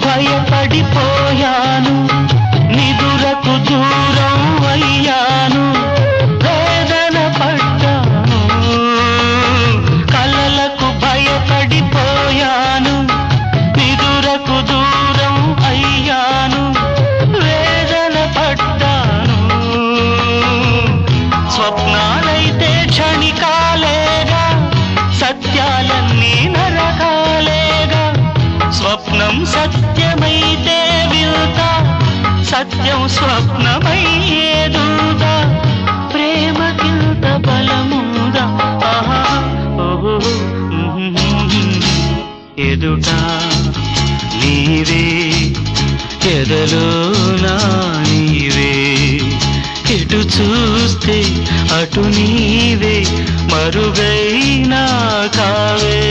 భయపడిపోయాను నిదురకు దూరం అయ్యాను వేదన పడ్డాను కలలకు భయపడిపోయాను నిదురకు దూరం అయ్యాను వేదన పడ్డాను స్వప్నాలైతే క్షణికాలేగా సత్యాలన్నీ నరకాలేగా స్వప్నం సత్యమైతే వింత సత్యం స్వప్నమయ్యేదుదా ప్రేమకింత బలముందా ఆహా ఓహో ఎదుట నీవే ఎదలో నా నీవే ఎటు చూస్తే అటు నీవే మరుగైనా కావే